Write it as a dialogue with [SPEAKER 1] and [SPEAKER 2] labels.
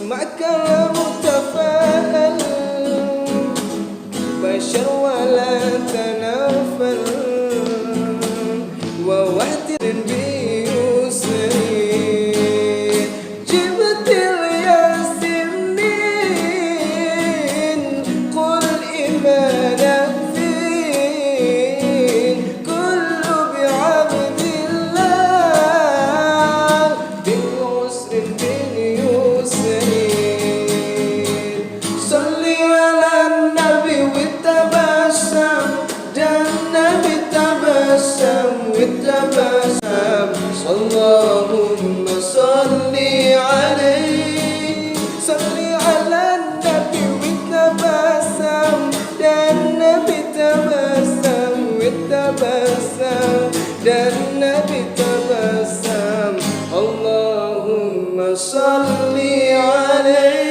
[SPEAKER 1] اسمع كلام تفاءل بشر ولا تنافر ووحد بيسر جبت الياسمين قل إيمانا فين كل بعبد الله بالعسر باليسر صلي على النبي وتبسم ده النبي تبسم وتبسم اللهم صلي عليه صلي على النبي وتبسم ده النبي تبسم وتبسم ده النبي تبسم اللهم صلي عليه.